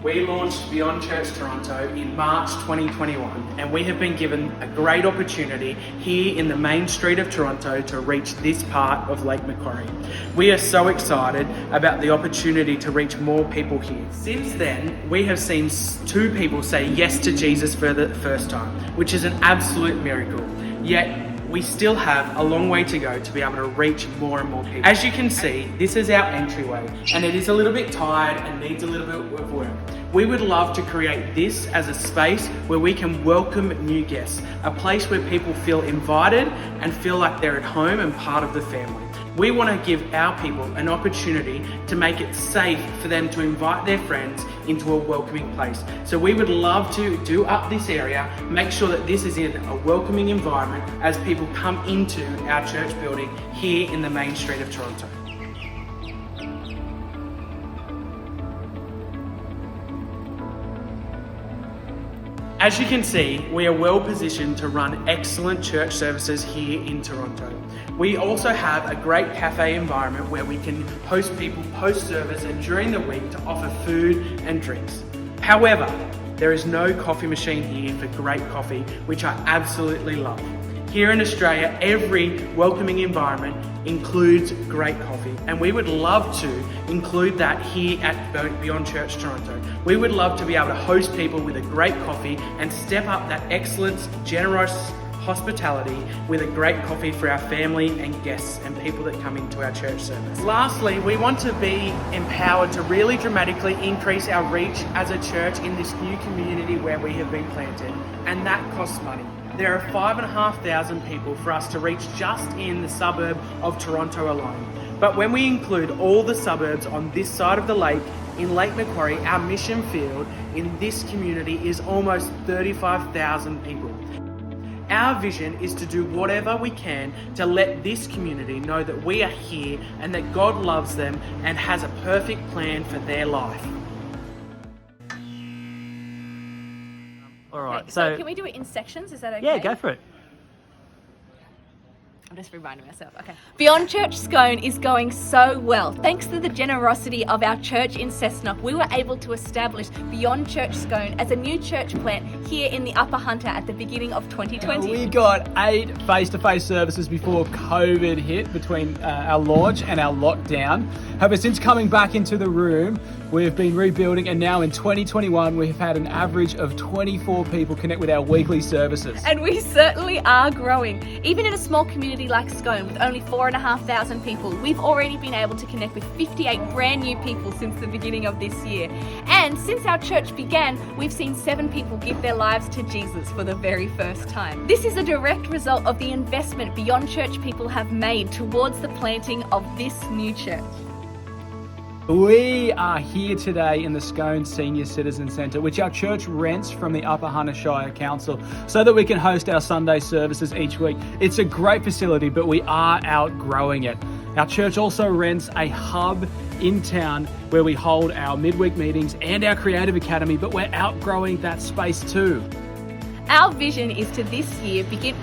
We launched Beyond Church Toronto in March 2021, and we have been given a great opportunity here in the main street of Toronto to reach this part of Lake Macquarie. We are so excited about the opportunity to reach more people here. Since then, we have seen 2 people say yes to Jesus for the first time, which is an absolute miracle. Yet, we still have a long way to go to be able to reach more and more people. As you can see, this is our entryway, and it is a little bit tired and needs a little bit of work. We would love to create this as a space where we can welcome new guests, a place where people feel invited and feel like they're at home and part of the family. We want to give our people an opportunity to make it safe for them to invite their friends into a welcoming place. So we would love to do up this area, make sure that this is in a welcoming environment as people come into our church building here in the main street of Toronto. As you can see, we are well positioned to run excellent church services here in Toronto. We also have a great cafe environment where we can host people post-service and during the week to offer food and drinks. However, there is no coffee machine here for great coffee, which I absolutely love. Here in Australia, every welcoming environment includes great coffee, and we would love to include that here at Beyond Church Toronto. We would love to be able to host people with a great coffee and step up that excellence, generous hospitality with a great coffee for our family and guests and people that come into our church service. Lastly, we want to be empowered to really dramatically increase our reach as a church in this new community where we have been planted, and that costs money. There are 5,500 people for us to reach just in the suburb of Toronto alone. But when we include all the suburbs on this side of the lake, in Lake Macquarie, our mission field in this community is almost 35,000 people. Our vision is to do whatever we can to let this community know that we are here and that God loves them and has a perfect plan for their life. All right, Okay, so can we do it in sections? Is that okay? Yeah, go for it. I'm just reminding myself. Okay. Beyond Church Scone is going so well. Thanks to the generosity of our church in Cessnock, we were able to establish Beyond Church Scone as a new church plant here in the Upper Hunter at the beginning of 2020. We got 8 face-to-face services before COVID hit between our launch and our lockdown. However, since coming back into the room, we've been rebuilding, and now in 2021, we've had an average of 24 people connect with our weekly services. And we certainly are growing. Even in a small community like Scone with only 4,500 people, we've already been able to connect with 58 brand new people since the beginning of this year. And since our church began, we've seen 7 people give their lives to Jesus for the very first time. This is a direct result of the investment Beyond Church people have made towards the planting of this new church. We are here today in the Scone Senior Citizen Centre, which our church rents from the Upper Hunter Shire Council so that we can host our Sunday services each week. It's a great facility, but we are outgrowing it. Our church also rents a hub in town where we hold our midweek meetings and our creative academy, but we're outgrowing that space too. Our vision is to this year begin...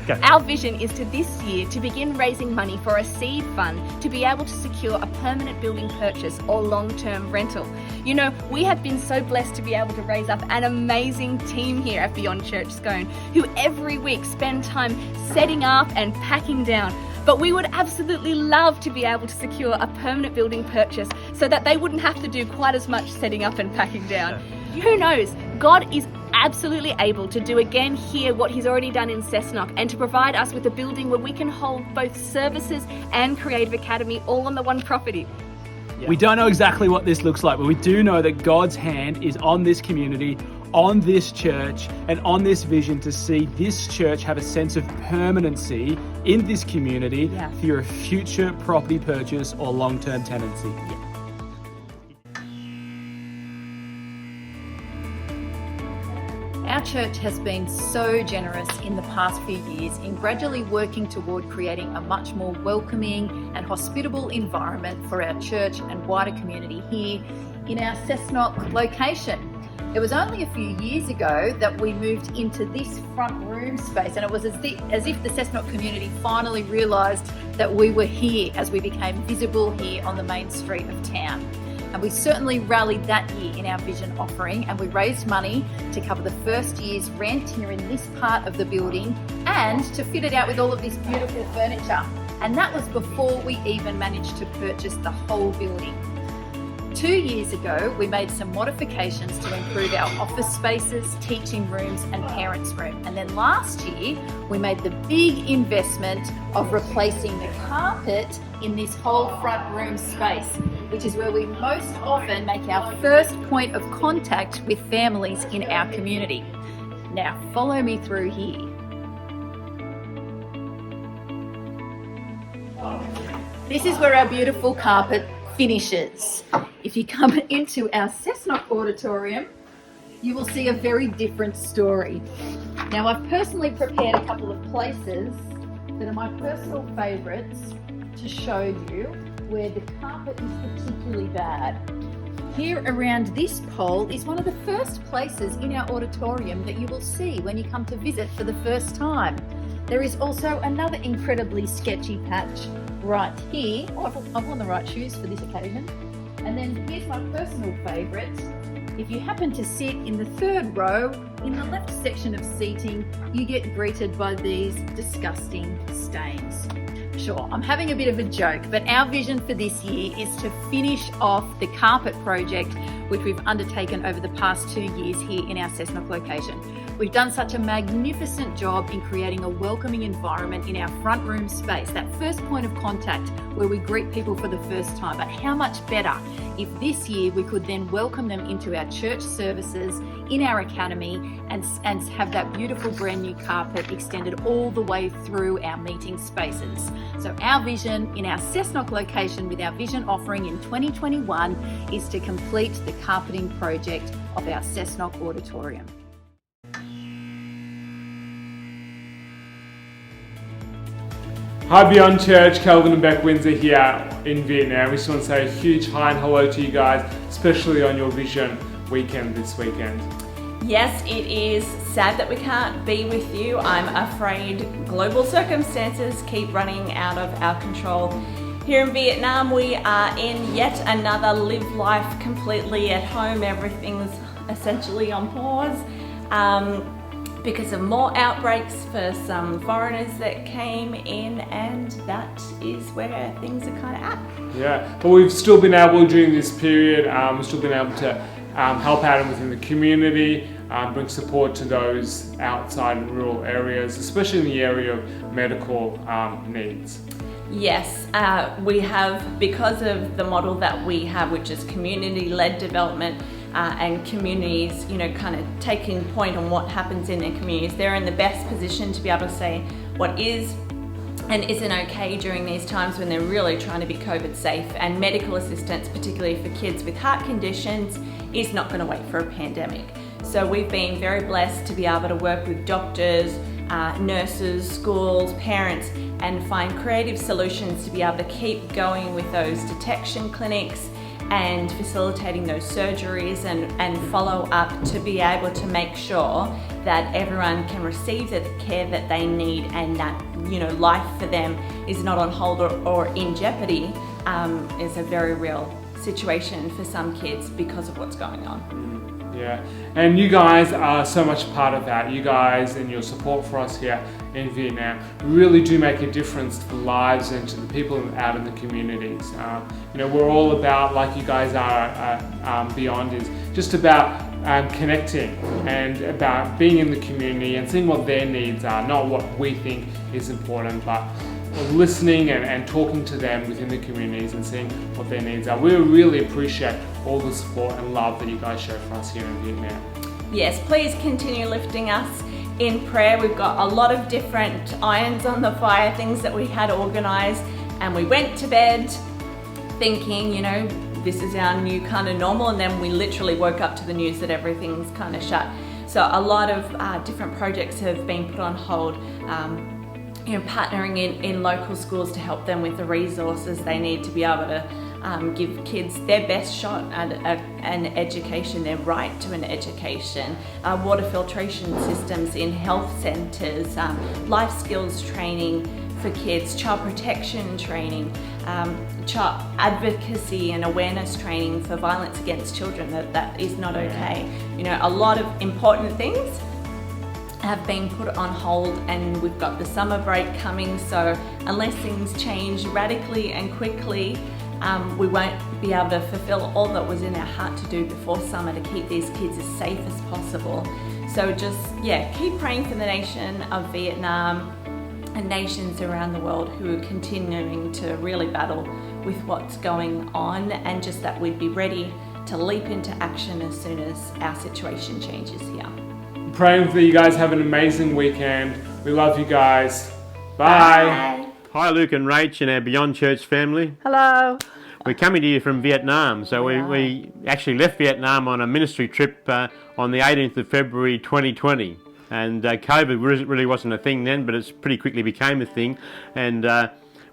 Go. Our vision is to this year to begin raising money for a seed fund to be able to secure a permanent building purchase or long-term rental. You know, we have been so blessed to be able to raise up an amazing team here at Beyond Church Scone who every week spend time setting up and packing down. But we would absolutely love to be able to secure a permanent building purchase so that they wouldn't have to do quite as much setting up and packing down. Who knows? God is absolutely able to do again here what he's already done in Cessnock and to provide us with a building where we can hold both services and creative academy all on the one property. Yeah. We don't know exactly what this looks like, but we do know that God's hand is on this community, on this church, and on this vision to see this church have a sense of permanency in this community for your future property purchase or long-term tenancy. Yeah. Our church has been so generous in the past few years in gradually working toward creating a much more welcoming and hospitable environment for our church and wider community here in our Cessnock location. It was only a few years ago that we moved into this front room space, and it was as if the Cessnock community finally realised that we were here as we became visible here on the main street of town. And we certainly rallied that year in our vision offering, and we raised money to cover the first year's rent here in this part of the building and to fit it out with all of this beautiful furniture. And that was before we even managed to purchase the whole building. 2 years ago, we made some modifications to improve our office spaces, teaching rooms and parents' room. And then last year, we made the big investment of replacing the carpet in this whole front room space, which is where we most often make our first point of contact with families in our community. Now, follow me through here. This is where our beautiful carpet finishes. If you come into our Cessnock auditorium, you will see a very different story. Now, I've personally prepared a couple of places that are my personal favourites to show you where the carpet is particularly bad. Here around this pole is one of the first places in our auditorium that you will see when you come to visit for the first time. There is also another incredibly sketchy patch right here. Oh, I've worn the right shoes for this occasion. And then here's my personal favourite. If you happen to sit in the third row, in the left section of seating, you get greeted by these disgusting stains. Sure, I'm having a bit of a joke, but our vision for this year is to finish off the carpet project which we've undertaken over the past 2 years here in our Cessnock location. We've done such a magnificent job in creating a welcoming environment in our front room space, that first point of contact where we greet people for the first time. But how much better if this year we could then welcome them into our church services, in our academy, and have that beautiful brand new carpet extended all the way through our meeting spaces. So our vision in our Cessnock location with our vision offering in 2021 is to complete the carpeting project of our Cessnock auditorium. Hi Beyond Church, Calvin and Beck Windsor here in Vietnam. We just want to say a huge hi and hello to you guys, especially on your Vision weekend this weekend. Yes, it is sad that we can't be with you. I'm afraid global circumstances keep running out of our control. Here in Vietnam, we are in yet another live life completely at home. Everything's essentially on pause. Because of more outbreaks for some foreigners that came in, and that is where things are kind of at. Yeah, but we've still been able during this period, we've still been able to help out within the community, bring support to those outside and rural areas, especially in the area of medical needs. Yes, we have, because of the model that we have, which is community-led development, and communities, kind of taking point on what happens in their communities. They're in the best position to be able to say what is and isn't okay during these times when they're really trying to be COVID safe. And medical assistance, particularly for kids with heart conditions, is not going to wait for a pandemic. So we've been very blessed to be able to work with doctors, nurses, schools, parents, and find creative solutions to be able to keep going with those detection clinics and facilitating those surgeries and follow up to be able to make sure that everyone can receive the care that they need, and that life for them is not on hold or in jeopardy, is a very real situation for some kids because of what's going on. Yeah, and you guys are so much part of that. You guys and your support for us here in Vietnam really do make a difference to the lives and to the people out in the communities. We're all about, like you guys are Beyond, is just about connecting and about being in the community and seeing what their needs are, not what we think is important, but listening and talking to them within the communities and seeing what their needs are. We really appreciate all the support and love that you guys show for us here in Vietnam. Yes, please continue lifting us in prayer. We've got a lot of different irons on the fire, things that we had organised, and we went to bed thinking, this is our new kind of normal, and then we literally woke up to the news that everything's kind of shut. So a lot of different projects have been put on hold. Partnering in local schools to help them with the resources they need to be able to give kids their best shot at an education, their right to an education, water filtration systems in health centres, life skills training for kids, child protection training, child advocacy and awareness training for violence against children, that is not okay. You know, a lot of important things have been put on hold, and we've got the summer break coming, so unless things change radically and quickly, we won't be able to fulfill all that was in our heart to do before summer to keep these kids as safe as possible. So just, keep praying for the nation of Vietnam and nations around the world who are continuing to really battle with what's going on, and just that we'd be ready to leap into action as soon as our situation changes here. Praying that you guys have an amazing weekend. We love you guys. Bye. Hi Luke and Rach and our Beyond Church family. Hello. We're coming to you from Vietnam. So we actually left Vietnam on a ministry trip on the 18th of February 2020. And COVID really wasn't a thing then, but it's pretty quickly became a thing. And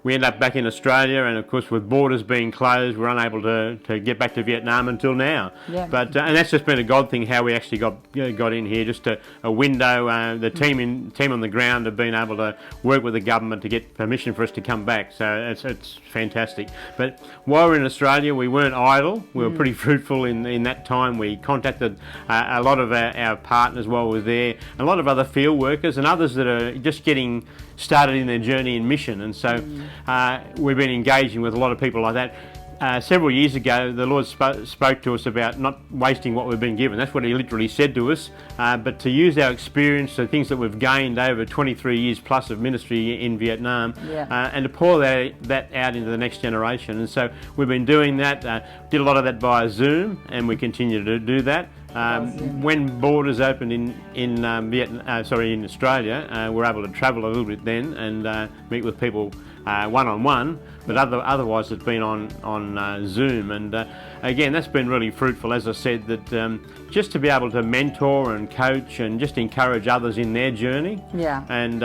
we ended up back in Australia, and of course with borders being closed, we're unable to get back to Vietnam until now. Yeah. But and that's just been a God thing, how we actually got in here, just a window. The team on the ground have been able to work with the government to get permission for us to come back. So it's fantastic. But while we're in Australia, we weren't idle. We were pretty fruitful in that time. We contacted a lot of our partners while we were there, a lot of other field workers and others that are just getting started in their journey in mission. And so we've been engaging with a lot of people like that. Several years ago, the Lord spoke to us about not wasting what we've been given. That's what He literally said to us, but to use our experience, the things that we've gained over 23 years plus of ministry in Vietnam, and to pour that out into the next generation. And so we've been doing that, did a lot of that via Zoom, and we continue to do that. When borders opened in Australia, we're able to travel a little bit then and meet with people one-on-one, but otherwise it's been on Zoom. And again, that's been really fruitful, as I said, that just to be able to mentor and coach and just encourage others in their journey, and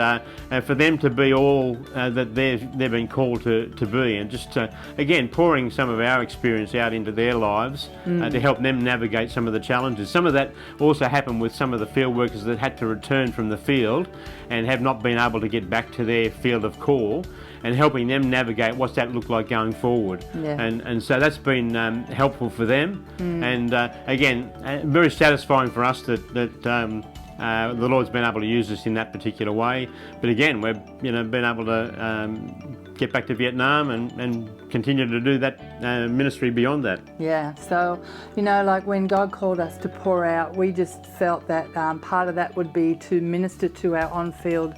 for them to be all that they've been called to be, and just again pouring some of our experience out into their lives to help them navigate some of the challenges. Some of that also happened with some of the field workers that had to return from the field and have not been able to get back to their field of call, and helping them navigate what's that look like going forward. And so that's been helpful for them, and again very satisfying for us that the Lord's been able to use us in that particular way. But again, we've been able to get back to Vietnam and continue to do that ministry beyond that. Yeah, so like when God called us to pour out, we just felt that part of that would be to minister to our on-field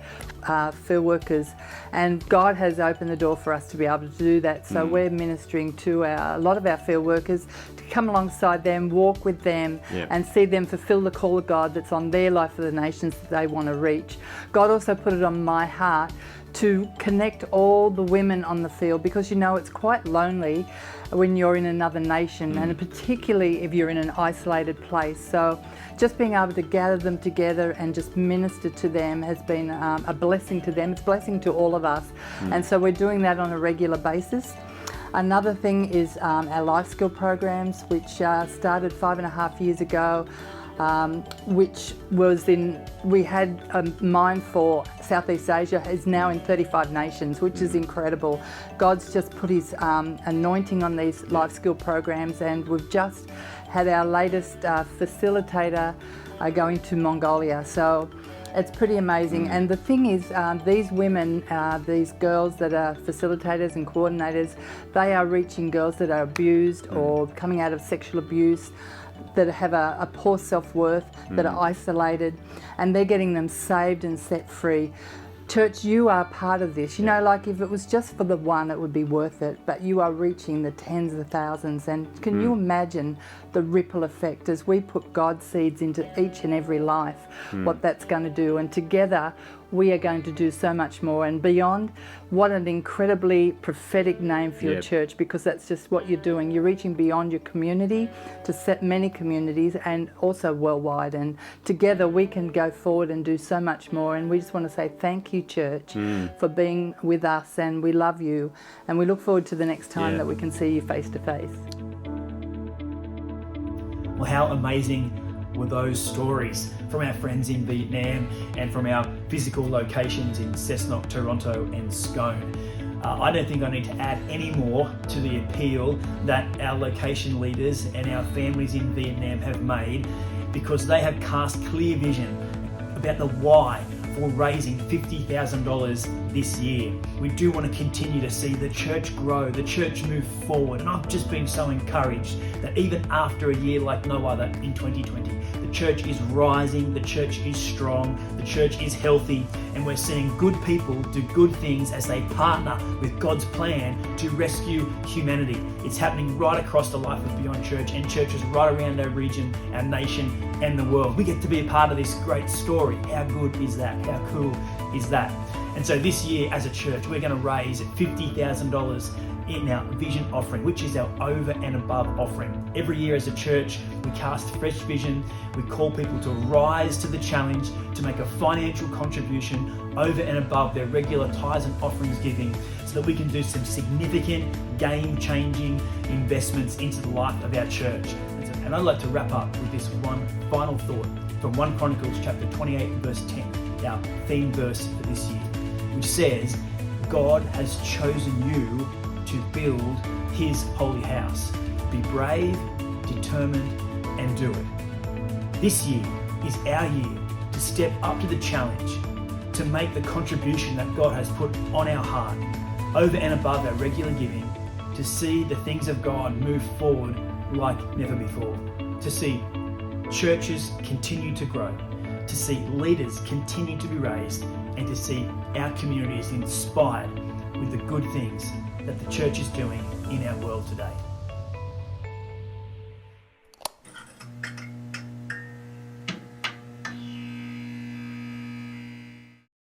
field workers, and God has opened the door for us to be able to do that. So we're ministering to a lot of our field workers, to come alongside them, walk with them, and see them fulfill the call of God that's on their life for the nations that they want to reach. God also put it on my heart to connect all the women on the field, because it's quite lonely when you're in another nation, and particularly if you're in an isolated place. So just being able to gather them together and just minister to them has been a blessing to them. It's a blessing to all of us. And so we're doing that on a regular basis. Another thing is our life skill programs, which started 5.5 years ago. Which was we had a mind for Southeast Asia, is now in 35 nations, which is incredible. God's just put His anointing on these life skill programs, and we've just had our latest facilitator going to Mongolia. So it's pretty amazing. And the thing is, these women, these girls that are facilitators and coordinators, they are reaching girls that are abused or coming out of sexual abuse, that have a poor self-worth, that are isolated, and they're getting them saved and set free. Church, you are part of this. Like if it was just for the one, it would be worth it, but you are reaching the tens of thousands. And can you imagine the ripple effect as we put God's seeds into each and every life, what that's going to do? And together we are going to do so much more and beyond. What an incredibly prophetic name for your Yep. church, because that's just what you're doing. You're reaching beyond your community to set many communities and also worldwide. And together we can go forward and do so much more. And we just want to say thank you, church, for being with us. And we love you. And we look forward to the next time Yeah. that we can see you face to face. Well, how amazing were those stories from our friends in Vietnam and from our physical locations in Cessnock, Toronto and Scone. I don't think I need to add any more to the appeal that our location leaders and our families in Vietnam have made, because they have cast clear vision about the why for raising $50,000 this year. We do want to continue to see the church grow, the church move forward, and I've just been so encouraged that even after a year like no other in 2020, the church is rising, the church is strong, the church is healthy, and we're seeing good people do good things as they partner with God's plan to rescue humanity. It's happening right across the life of Beyond Church and churches right around our region, our nation, and the world. We get to be a part of this great story. How good is that? How cool is that? And so this year as a church, we're going to raise $50,000 in our vision offering, which is our over and above offering. Every year as a church, we cast fresh vision. We call people to rise to the challenge to make a financial contribution over and above their regular tithes and offerings giving, so that we can do some significant game-changing investments into the life of our church. And I'd like to wrap up with this one final thought from 1 Chronicles chapter 28 verse 10, our theme verse for this year, which says, God has chosen you to build his holy house. Be brave, determined, and do it. This year is our year to step up to the challenge, to make the contribution that God has put on our heart, over and above our regular giving, to see the things of God move forward like never before, to see churches continue to grow, to see leaders continue to be raised, and to see our communities inspired with the good things that the church is doing in our world today.